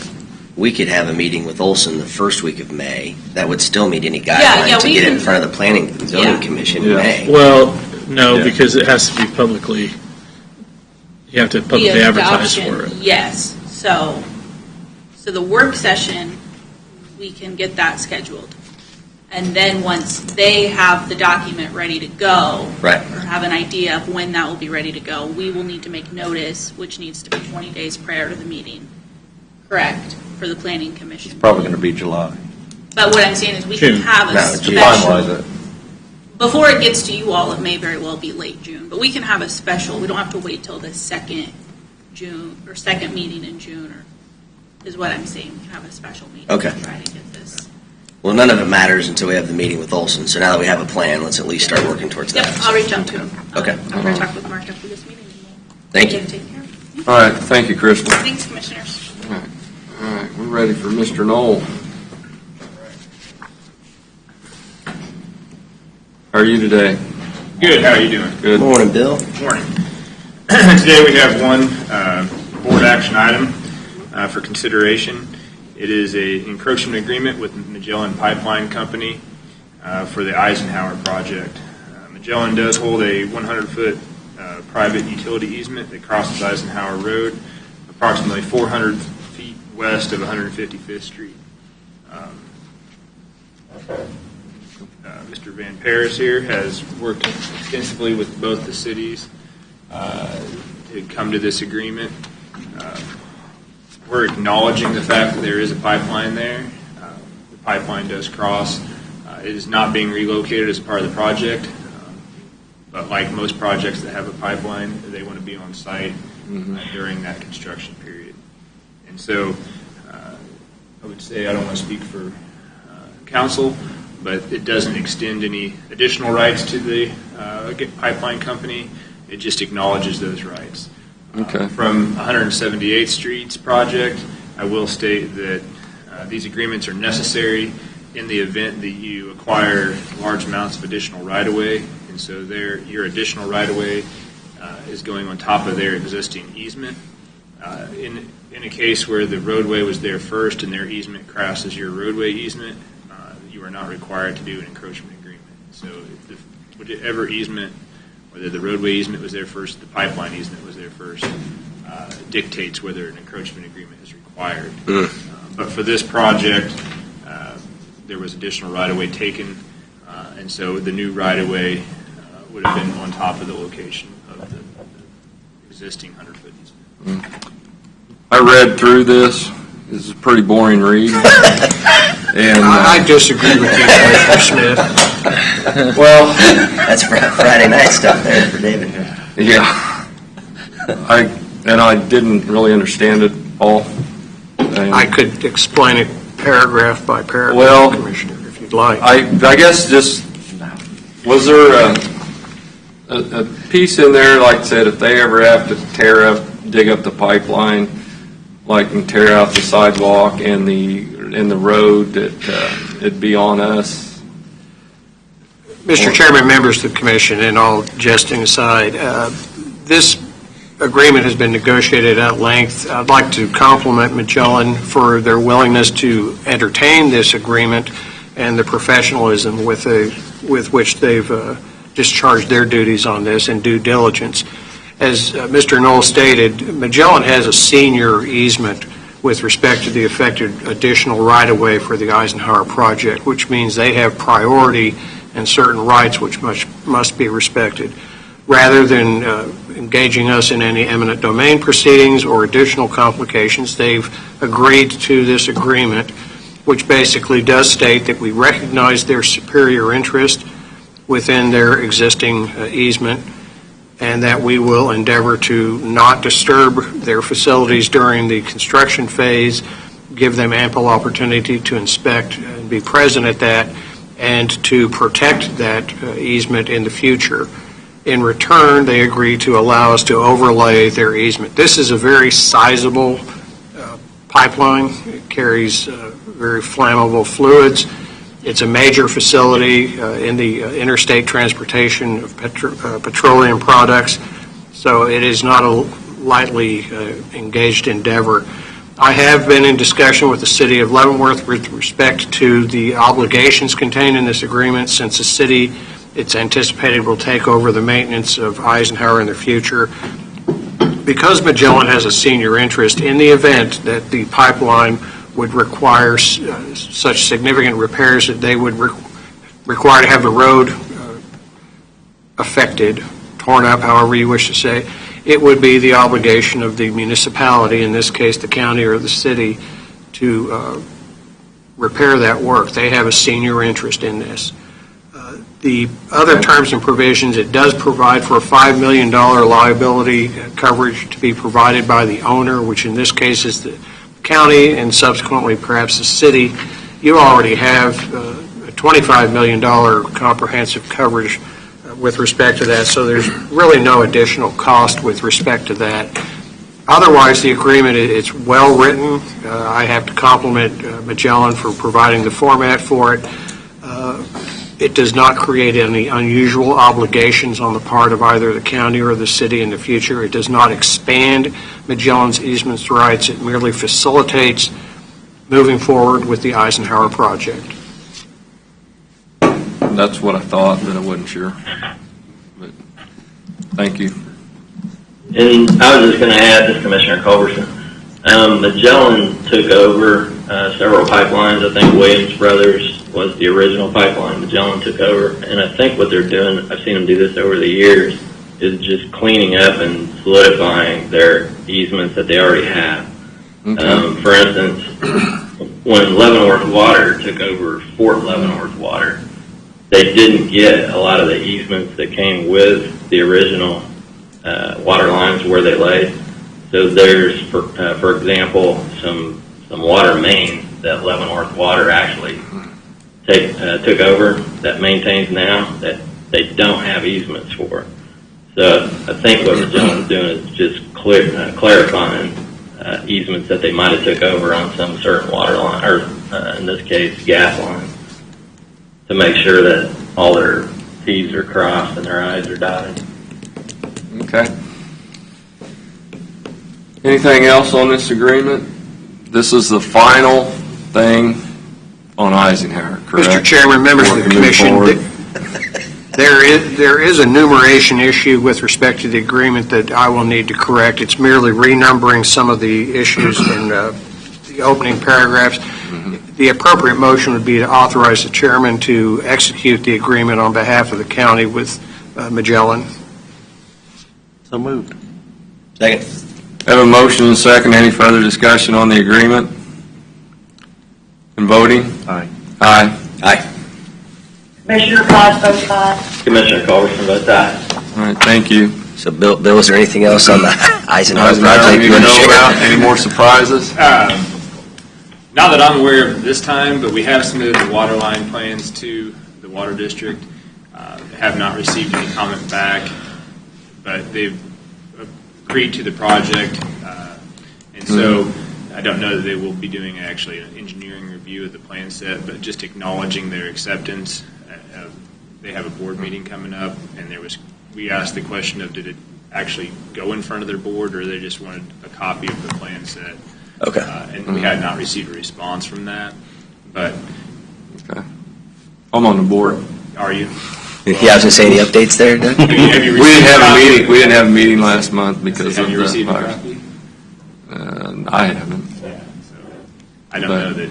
we could have a meeting with Olson the first week of May. That would still meet any guideline to
we
get it in
can-
front of the Planning and Zoning Commission in
Yeah.
May.
Well, no,
Yeah.
because it has to be publicly, you have to publicly
The
advertise
adoption,
for it.
Yes, so the work session, we can get that scheduled. And then once they have the document ready to go.
Right.
Or have an idea of when that will be ready to go, we will need to make notice, which needs to be 20 days prior to the meeting. Correct, for the planning commission.
Probably going to be July.
But what I'm saying is we can
June.
have a
No, it's
To
June.
special.
finalize it.
Before it gets to you all, it may very well be late June, but we can have a special, we don't have to wait till the second June, or second meeting in June, or, is what I'm saying, we can have a special meeting.
Okay.
To try to get this.
Well, none of it matters until we have the meeting with Olson. So now that we have a plan, let's at least start working towards
Yep,
that.
I'll reach out to him.
Okay.
I'm going to talk with Mark after this meeting. And we'll
Thank
get
you.
it taken care of.
All right, thank you, Crystal.
Thanks, commissioners.
All right, we're ready for Mr. Knoll. How are you today?
Good, how are you doing?
Good.
Morning, Bill.
Morning. Today we have one board action item for consideration. It is a encroachment agreement with Magellan Pipeline Company for the Eisenhower project. Magellan does hold a 100-foot private utility easement that crosses Eisenhower Road, approximately 400 feet west of 155th Street. Mr. Van Paris here has worked extensively with both the cities to come to this agreement. We're acknowledging the fact that there is a pipeline there. The pipeline does cross. It is not being relocated as part of the project, but like most projects that have a pipeline, they want to be on site during that construction period. And so I would say, I don't want to speak for council, but it doesn't extend any additional rights to the pipeline company. It just acknowledges those rights.
Okay.
From 178th Street's project, I will state that these agreements are necessary in the event that you acquire large amounts of additional right-of-way, and so your additional right-of-way is going on top of their existing easement. In a case where the roadway was there first and their easement crosses your roadway easement, you are not required to do an encroachment agreement. So whichever easement, whether the roadway easement was there first, the pipeline easement was there first, dictates whether an encroachment agreement is required. But for this project, there was additional right-of-way taken, and so the new right-of-way would have been on top of the location of the existing 100-foot easement.
I read through this. This is a pretty boring read. And
I disagree with you, Commissioner Smith.
well,
That's Friday night stuff there for David.
yeah, I didn't really understand it all. And
I could explain it paragraph by paragraph,
Well,
Commissioner, if you'd like.
I guess just, was there a piece in there, like I said, if they ever have to dig up the pipeline, like and tear out the sidewalk and the road, that it'd be on us?
Mr. Chairman, members of the commission, and all jesting aside, this agreement has been negotiated at length. I'd like to compliment Magellan for their willingness to entertain this agreement and the professionalism with which they've discharged their duties on this and due diligence. As Mr. Knoll stated, Magellan has a senior easement with respect to the affected additional right-of-way for the Eisenhower project, which means they have priority and certain rights which must be respected. Rather than engaging us in any eminent domain proceedings or additional complications, they've agreed to this agreement, which basically does state that we recognize their superior interest within their existing easement, and that we will endeavor to not disturb their facilities during the construction phase, give them ample opportunity to inspect and be present at that, and to protect that easement in the future. In return, they agree to allow us to overlay their easement. This is a very sizable pipeline. It carries very flammable fluids. It's a major facility in the interstate transportation of petroleum products. So it is not a lightly engaged endeavor. I have been in discussion with the city of Leavenworth with respect to the obligations contained in this agreement, since the city, it's anticipated, will take over the maintenance of Eisenhower in the future. Because Magellan has a senior interest, in the event that the pipeline would require such significant repairs that they would require to have the road affected, torn up, however you wish to say, it would be the obligation of the municipality, in this case the county or the city, to repair that work. They have a senior interest in this. The other terms and provisions, it does provide for a $5 million liability coverage to be provided by the owner, which in this case is the county and subsequently perhaps the city. You already have a $25 million comprehensive coverage with respect to that, so there's really no additional cost with respect to that. Otherwise, the agreement, it's well written. I have to compliment Magellan for providing the format for it. It does not create any unusual obligations on the part of either the county or the city in the future. It does not expand Magellan's easements rights. It merely facilitates moving forward with the Eisenhower project.
That's what I thought, but I wasn't sure. But thank you.
And I was just going to add to Commissioner Culberson. Magellan took over several pipelines. I think Williams Brothers was the original pipeline Magellan took over. And I think what they're doing, I've seen them do this over the years, is just cleaning up and solidifying their easements that they already have. Okay. For instance, when Leavenworth Water took over Fort Leavenworth Water, they didn't get a lot of the easements that came with the original water lines where they lay. So there's, for example, some water mains that Leavenworth Water actually took over that maintains now that they don't have easements for. So I think what Magellan's doing is just clarifying easements that they might have took over on some certain water line, or in this case, gas lines, to make sure that all their T's are crossed and their I's are dotted.
Okay. Anything else on this agreement? This is the final thing on Eisenhower, correct?
Mr. Chairman, members of the commission, there is a numeration issue with respect to the agreement that I will need to correct. It's merely renumbering some of the issues in the opening paragraphs. Mm-hmm. The appropriate motion would be to authorize the chairman to execute the agreement on behalf of the county with Magellan.
So moved.
Second.
I have a motion and a second. Any further discussion on the agreement? And voting?
Aye.
Aye.
Aye.
Commissioner Claus votes aye.
Commissioner Culberson votes aye.
All right, thank you.
So, Bill, is there anything else on the Eisenhower
Eisenhower,
project
you
you want to
know
share?
about? Any more surprises?
Not that I'm aware of this time, but we have submitted the water line plans to the water district. Have not received any comment back, but they've agreed to the project, and so I don't know that they will be doing actually an engineering review of the plan set, but just acknowledging their acceptance. They have a board meeting coming up, and we asked the question of, did it actually go in front of their board, or they just wanted a copy of the plan set?
Okay.
And we had not received a response from that, but.
Okay. I'm on the board.
Are you?
Yeah, I was going to say, any updates there, Doug?
Have you
We didn't have a
received
meeting. We didn't have a meeting last month because
Have
of
you
the
received a
virus.
copy?
I haven't.
Yeah, so I don't know that.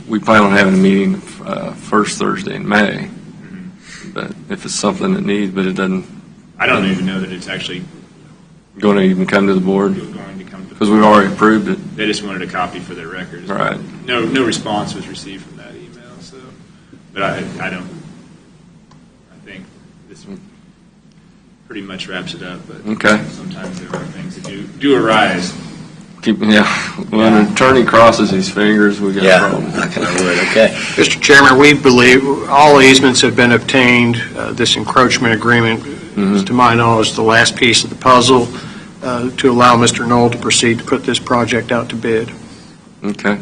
We plan on having a meeting first Thursday in May. But if it's something that needs, but it doesn't.
I don't even know that it's actually
going to even come to the board
going to come to.
because we've already approved it.
They just wanted a copy for their records.
Right.
No response was received from that email. So, but I think this pretty much wraps it up. But
Okay.
sometimes there are things that do arise.
When an attorney crosses his fingers, we got a problem.
Knocking on wood, okay.
Mr. Chairman, we believe all easements have been obtained. This encroachment agreement is, to my knowledge, the last piece of the puzzle to allow Mr. Knoll to proceed to put this project out to bid.
Okay.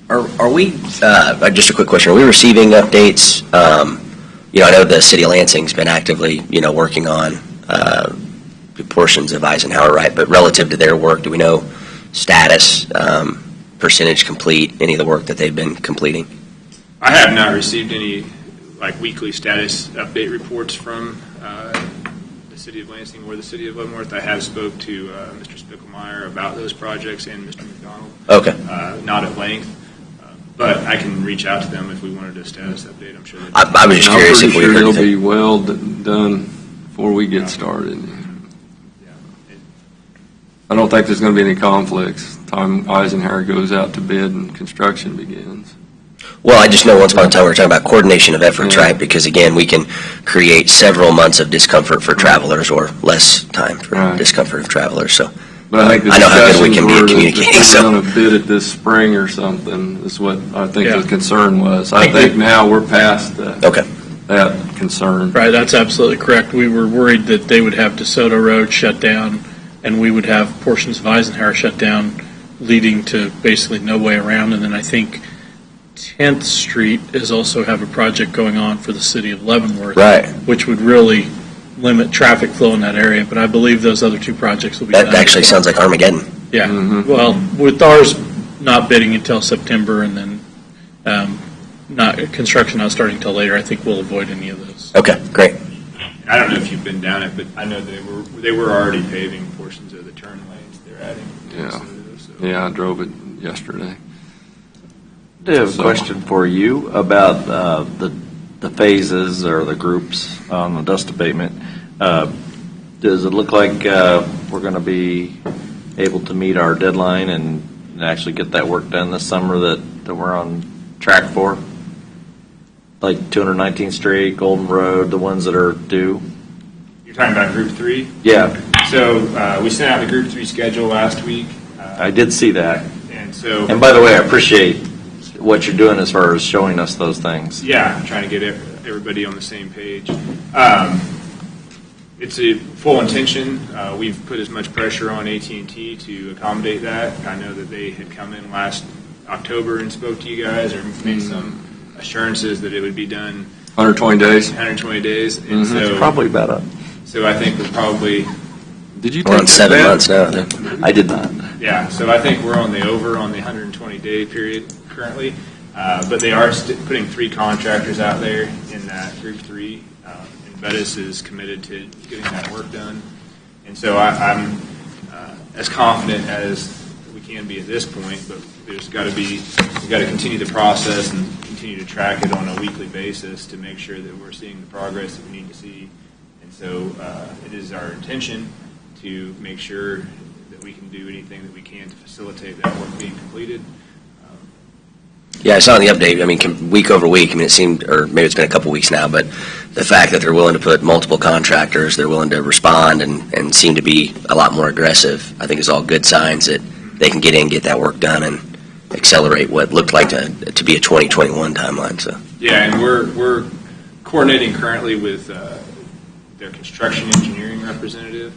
Are we, just a quick question, are we receiving updates? I know the city of Lansing's been actively, working on portions of Eisenhower, right? But relative to their work, do we know status, percentage complete, any of the work that they've been completing?
I have not received any weekly status update reports from the city of Lansing or the city of Leavenworth. I have spoke to Mr. Spickelmeyer about those projects and Mr. McDonald.
Okay.
Not at length, but I can reach out to them if we wanted a status update. I'm sure.
I was just
I'm
curious
pretty
if we
sure
heard
they'll
anything.
be well done before we get started. I don't think there's going to be any conflicts. Time Eisenhower goes out to bid and construction begins.
Well, I just know once upon a time we were talking about coordination of efforts,
Yeah.
right? Because again, we can create several months of discomfort for travelers or less time for
Right.
discomfort of travelers. So
But I think the
I know how good we
discussions
can be at
were that
communicating,
if
so-
they're going to bid it this spring or something is what I think
Yeah.
the concern was. I
I think
think
that-
now we're past
Okay.
that concern.
Right, that's absolutely correct. We were worried that they would have DeSoto Road shut down, and we would have portions of Eisenhower shut down, leading to basically no way around. And then I think 10th Street is also have a project going on for the city of Leavenworth,
Right.
which would really limit traffic flow in that area. But I believe those other two projects will be
That
done.
actually sounds like Armageddon.
Yeah,
Mhm.
well, with ours not bidding until September and then construction not starting until later, I think we'll avoid any of those.
Okay, great.
I don't know if you've been down it, but I know they were already paving portions of the turn lanes they're adding.
Yeah.
So-
Yeah, I drove it yesterday.
I do have a question for you about the phases or the groups on the dust abatement. Does it look like we're going to be able to meet our deadline and actually get that work done this summer that we're on track for? Like 219th Street, Golden Road, the ones that are due?
You're talking about Group 3?
Yeah,
So we sent out the Group 3 schedule last week.
I did see that.
And so,
And by the way, I appreciate what you're doing as far as showing us those things.
yeah, trying to get everybody on the same page. It's a full intention. We've put as much pressure on AT&T to accommodate that. I know that they had come in last October and spoke to you guys or made some assurances that it would be done
120 days.
120 days. And so,
Probably about a,
so I think we're probably,
Did you
We're on
take that
7
bet?
months now. I think.
I did not.
yeah, so I think we're on the 120-day period currently. But they are putting 3 contractors out there in that Group 3. And Bettis is committed to getting that work done. And so I'm as confident as we can be at this point, but we've got to continue the process and continue to track it on a weekly basis to make sure that we're seeing the progress that we need to see. And so it is our intention to make sure that we can do anything that we can to facilitate that work being completed.
Yeah, I saw in the update, I mean, week over week, I mean, it seemed, or maybe it's been a couple weeks now, but the fact that they're willing to put multiple contractors, they're willing to respond and seem to be a lot more aggressive, I think is all good signs that they can get in, get that work done, and accelerate what looked like to be a 2021 timeline, so.
Yeah, and we're coordinating currently with their construction engineering representative,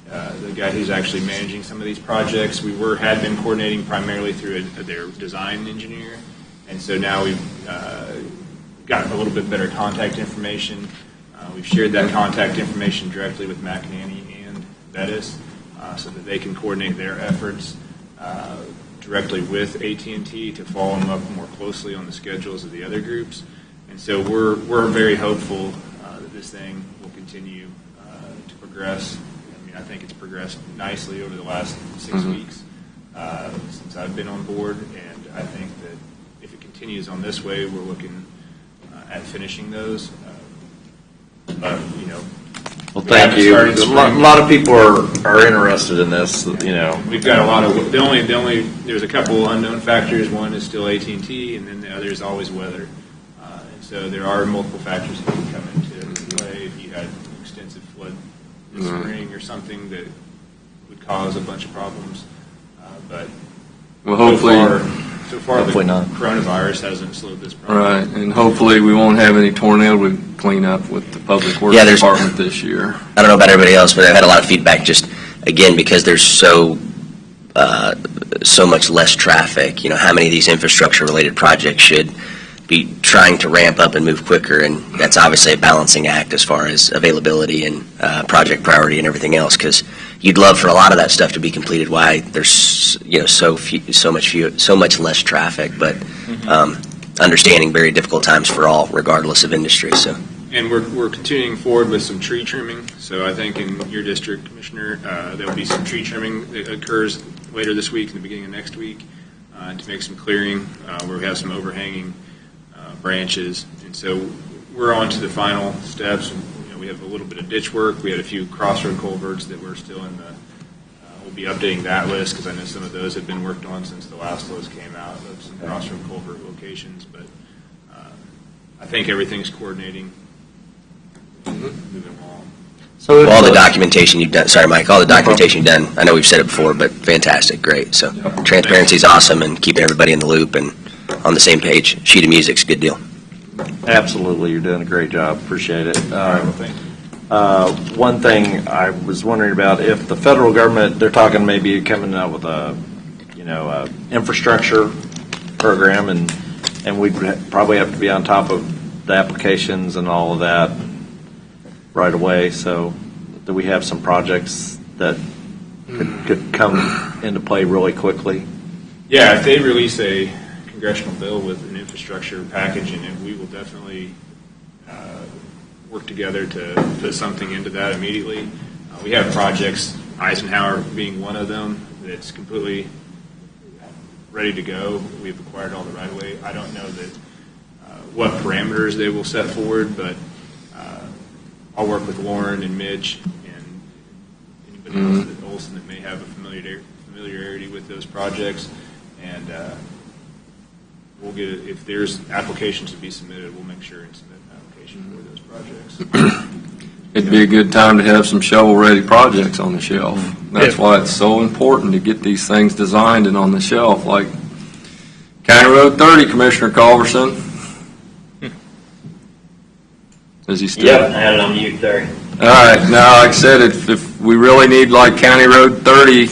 the guy who's actually managing some of these projects. We had been coordinating primarily through their design engineer, and so now we've got a little bit better contact information. We've shared that contact information directly with McEnany and Bettis so that they can coordinate their efforts directly with AT&T to follow them up more closely on the schedules of the other groups. And so we're very hopeful that this thing will continue to progress. I mean, I think it's progressed nicely over the last 6 weeks since I've been on board, and I think that if it continues on this way, we're looking at finishing those. But, you know,
Well,
we
thank
haven't
you.
started
A
spring.
lot of people are interested in this, you know.
We've got a lot of, there's a couple unknown factors. One is still AT&T, and then the other is always weather. And so there are multiple factors that can come into play if you had extensive flood this spring or something that would cause a bunch of problems. But
Well, hopefully,
so far
Hopefully
the
not.
coronavirus hasn't slowed this problem.
right, and hopefully we won't have any tornado cleanup with the Public Works
Yeah, there's-
Department this year.
I don't know about everybody else, but I've had a lot of feedback just, again, because there's so much less traffic, you know, how many of these infrastructure-related projects should be trying to ramp up and move quicker, and that's obviously a balancing act as far as availability and project priority and everything else, because you'd love for a lot of that stuff to be completed. Why there's so much less traffic, but understanding very difficult times for all, regardless of industry. So.
And we're continuing forward with some tree trimming. So I think in your district, Commissioner, there'll be some tree trimming that occurs later this week and the beginning of next week to make some clearing where we have some overhanging branches. And so we're on to the final steps. We have a little bit of ditch work. We had a few crossroad culverts that we're still in the. We'll be updating that list because I know some of those have been worked on since the last list came out of some crossroad culvert locations. But I think everything's coordinating. Moving along.
So
all the documentation you've done, sorry, Mike, all the documentation you've done, I know we've said it before, but fantastic, great. So transparency is awesome, and keeping everybody in the loop and on the same page. Sheet of music's a good deal.
Absolutely, you're doing a great job. Appreciate it.
Thank you.
One thing I was wondering about, if the federal government, they're talking maybe coming out with a infrastructure program, and we'd probably have to be on top of the applications and all of that right away, so that we have some projects that could come into play really quickly.
Yeah, if they release a congressional bill with an infrastructure package in it, we will definitely work together to put something into that immediately. We have projects, Eisenhower being one of them, that's completely ready to go. We've acquired all the right-of-way. I don't know that what parameters they will set forward, but I'll work with Lauren and Mitch and anybody else at Olson that may have a familiarity with those projects, and we'll get it. If there's applications to be submitted, we'll make sure and submit an application for those projects.
It'd be a good time to have some shovel-ready projects on the shelf. That's why it's so important to get these things designed and on the shelf, like County Road 30, Commissioner Culverson. Is he still?
Yep, I had it on mute there.
All right. Now, like I said, if we really need like County Road 30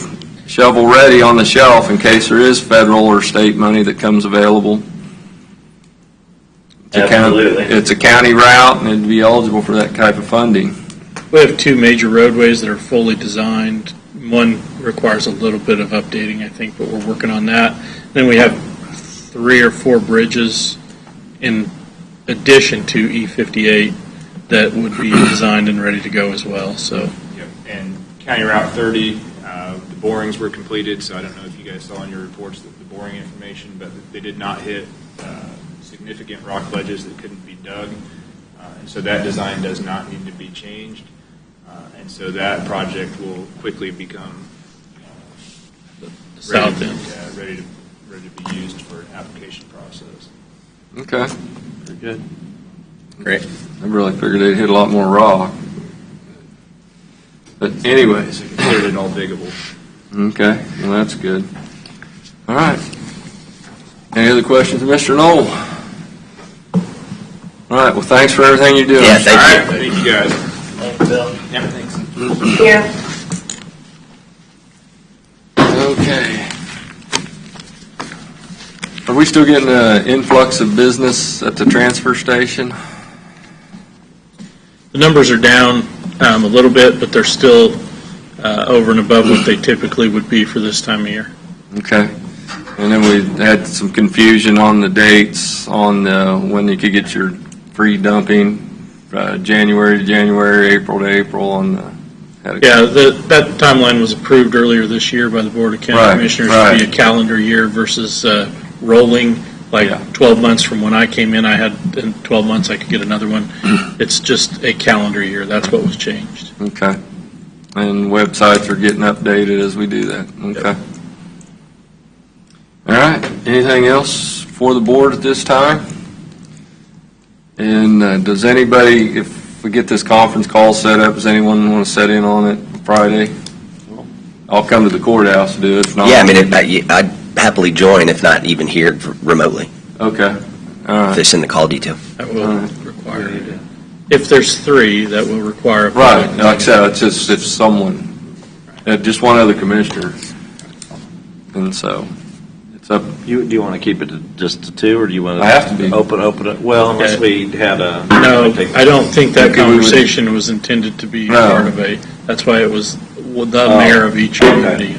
shovel-ready on the shelf in case there is federal or state money that comes available.
Absolutely.
It's a county route, and it'd be eligible for that type of funding.
We have two major roadways that are fully designed. One requires a little bit of updating, I think, but we're working on that. Then we have 3 or 4 bridges in addition to E58 that would be designed and ready to go as well. So.
Yep. And County Route 30, the borings were completed, so I don't know if you guys saw in your reports the boring information, but they did not hit significant rock ledges that couldn't be dug. And so that design does not need to be changed. And so that project will quickly become
south end.
Ready to be used for an application process.
Okay.
Very good.
Great.
I really figured they'd hit a lot more rock. But anyways.
Considered it all diggable.
Okay. Well, that's good. All right. Any other questions of Mr. Knoll? All right. Well, thanks for everything you're doing.
Yeah, thank you.
All right. Thank you, guys.
Thanks, Bill.
Yeah, thanks.
Here.
Okay. Are we still getting an influx of business at the transfer station?
The numbers are down a little bit, but they're still over and above what they typically would be for this time of year.
Okay. And then we had some confusion on the dates on when you could get your free dumping, January to January, April to April.
That timeline was approved earlier this year by the Board of County Commissioners to be a calendar year versus rolling, 12 months from when I came in, I had in 12 months I could get another one. It's just a calendar year. That's what was changed.
Okay. And websites are getting updated as we do that. Okay.
Yep.
All right. Anything else for the board at this time? And does anybody, if we get this conference call set up, does anyone want to set in on it Friday? I'll come to the courthouse to do it. If not,
Yeah, I mean, I'd happily join, if not even here remotely.
Okay. All right.
If they send the call detail.
That will require, if there's 3, that will require a
Right.
public
Like I said, it's just if someone, just one other commissioner. And so So,
Do you want to keep it to just to 2, or do you want to?
I have to be.
Open it, well, unless we had a.
No, I don't think that
Okay, we would-
conversation was intended to be
No.
part of that's why it was the mayor of each community.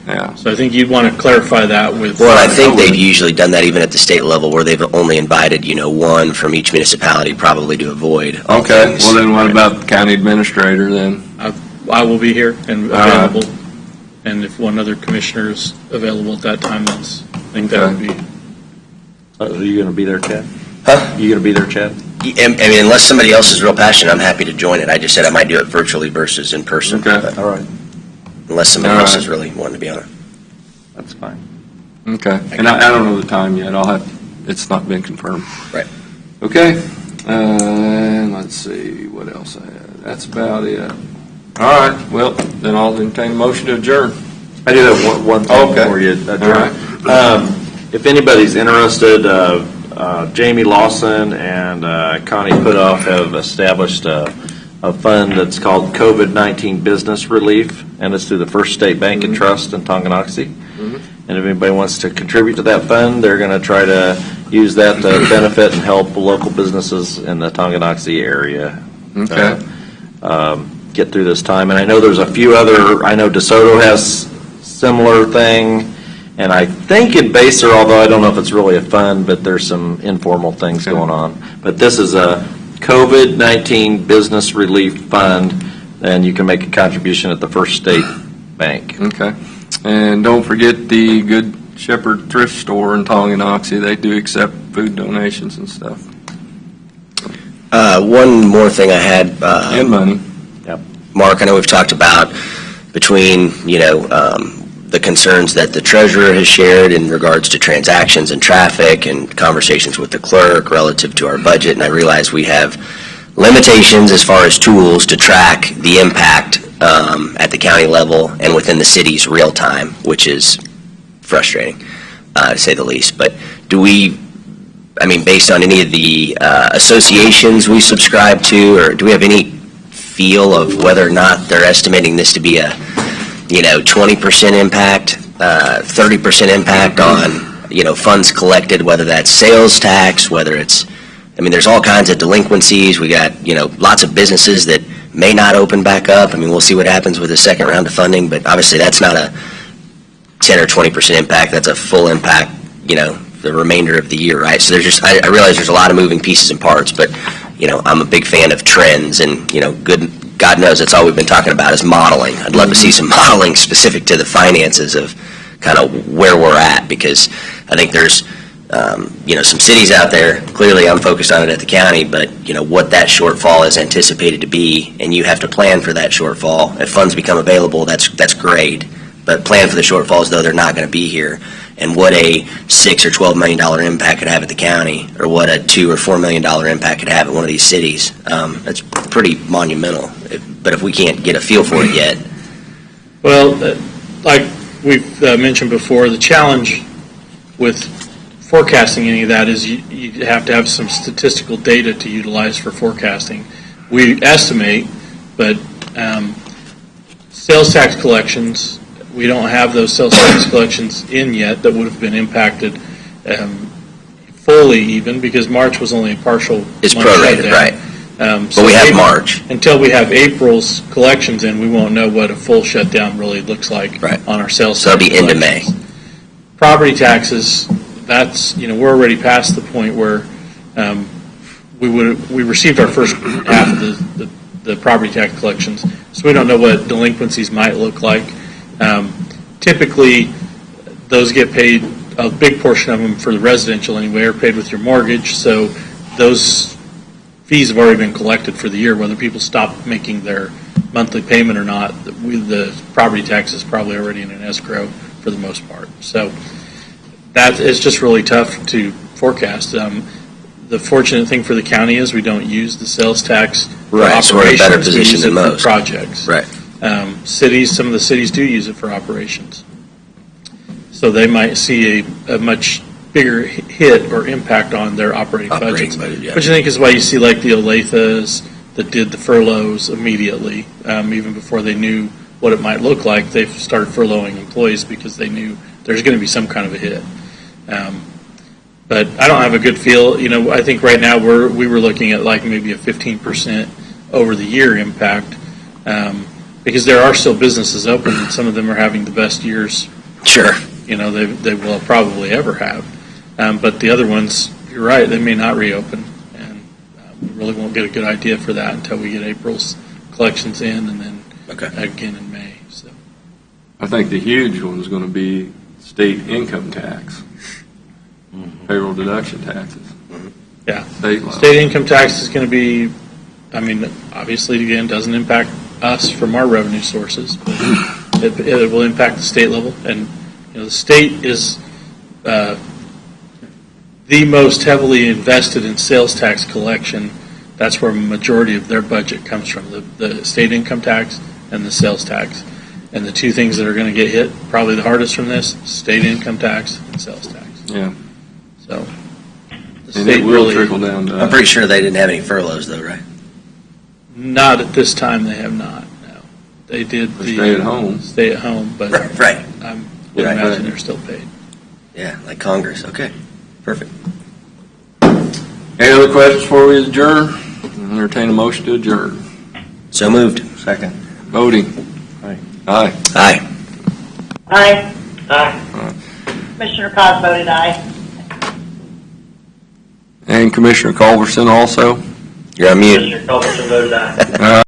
yeah.
So I think you'd want to clarify that with.
Well, I think they've usually done that even at the state level where they've only invited, one from each municipality probably to avoid all
Okay,
things.
well then what about the county administrator then?
I will be here and
All right.
available. And if one other commissioner is available at that time, I think that would be.
Are you going to be there, Chad?
Huh?
You going to be there, Chad?
I mean, unless somebody else is real passionate, I'm happy to join it. I just said I might do it virtually versus in person.
Okay.
but
All right,
Unless somebody
All
else
right.
is really wanting to be on it.
that's fine.
Okay, and I don't know the time yet, it's not been confirmed.
Right.
Okay, and let's see, what else I had, that's about it. All right, well, then I'll entertain a motion to adjourn.
I do have one thing
Okay.
for you.
All right.
If anybody's interested, Jamie Lawson and Connie Putoff have established a fund that's called COVID-19 Business Relief, and it's through the First State Bank and Trust in Tonganoxie. And if anybody wants to contribute to that fund, they're going to try to use that to benefit and help local businesses in the Tonganoxie area.
Okay.
Get through this time. And I know there's a few other, I know DeSoto has similar thing, and I think in Baser, although I don't know if it's really a fund, but there's some informal things
Okay.
going on. But this is a COVID-19 Business Relief Fund, and you can make a contribution at the First State Bank.
Okay, and don't forget the Good Shepherd Thrift Store in Tonganoxie, they do accept food donations and stuff,
One more thing I had.
and money.
Mark, I know we've talked about between, the concerns that the treasurer has shared in regards to transactions and traffic and conversations with the clerk relative to our budget, and I realize we have limitations as far as tools to track the impact at the county level and within the city's real time, which is frustrating, to say the least. But based on any of the associations we subscribe to, or do we have any feel of whether or not they're estimating this to be a 20% impact, 30% impact on, funds collected, whether that's sales tax, whether it's, there's all kinds of delinquencies. We got, lots of businesses that may not open back up. We'll see what happens with the second round of funding, but obviously that's not a 10 or 20% impact. That's a full impact, the remainder of the year, right? So I realize there's a lot of moving pieces and parts, but, I'm a big fan of trends and, God knows that's all we've been talking about is modeling. I'd love to see some modeling specific to the finances of kind of where we're at, because I think there's, some cities out there, clearly I'm focused on it at the county, but, what that shortfall is anticipated to be, and you have to plan for that shortfall. If funds become available, that's great, but plan for the shortfalls though they're not going to be here, and what a $6 or $12 million impact could have at the county, or what a $2 or $4 million impact could have at one of these cities. That's pretty monumental, but if we can't get a feel for it yet.
Well, like we've mentioned before, the challenge with forecasting any of that is you have to have some statistical data to utilize for forecasting. We estimate, but sales tax collections, we don't have those sales tax collections in yet that would have been impacted fully even, because March was only a partial
It's
month
prorated,
shutdown.
right?
So
But we have
April-
March.
Until we have April's collections in, we won't know what a full shutdown really looks like
Right.
on our sales
So it'll
tax
be into May.
collections. Property taxes, that's, we're already past the point where we received our first half of the property tax collections, so we don't know what delinquencies might look like. Typically, those get paid, a big portion of them for the residential anyway, are paid with your mortgage, so those fees have already been collected for the year, whether people stop making their monthly payment or not. The property tax is probably already in an escrow for the most part. So that is just really tough to forecast. The fortunate thing for the county is we don't use the sales tax for
Right, so we're in a better
operations. We
position
use
than
it for
most.
projects.
Right.
Some of the cities do use it for operations. So they might see a much bigger hit or impact on their operating budgets.
budget, yeah.
Which I think is why you see like the Olathes that did the furloughs immediately, even before they knew what it might look like. They started furloughing employees because they knew there's going to be some kind of a hit. But I don't have a good feel. I think right now we were looking at like maybe a 15% over the year impact, because there are still businesses open, and some of them are having the best years
Sure.
they will probably ever have. But the other ones, you're right, they may not reopen, and we really won't get a good idea for that until we get April's collections in, and then again in May. So
I think the huge one is going to be state income tax, payroll deduction taxes.
yeah,
State level.
state income tax is going to be, obviously, again, doesn't impact us from our revenue sources, but it will impact the state level, and the state is the most heavily invested in sales tax collection. That's where a majority of their budget comes from, the state income tax and the sales tax. And the two things that are going to get hit probably the hardest from this, state income tax and sales tax.
Yeah.
So the
And
state
it will
really,
trickle down to
I'm pretty sure they didn't have any furloughs though, right?
not at this time, they have not, no. They did
For
the
stay at home.
Stay at home, but
Right.
I would
Right.
imagine they're still paid.
Yeah, like Congress. Okay, perfect.
Any other questions before we adjourn? Entertain a motion to adjourn.
So moved.
Second.
Voting. Aye.
Aye.
Aye.
Aye.
Commissioner Cos voted aye.
And Commissioner Culberson also.
You're on mute.
Commissioner Culberson voted aye.
All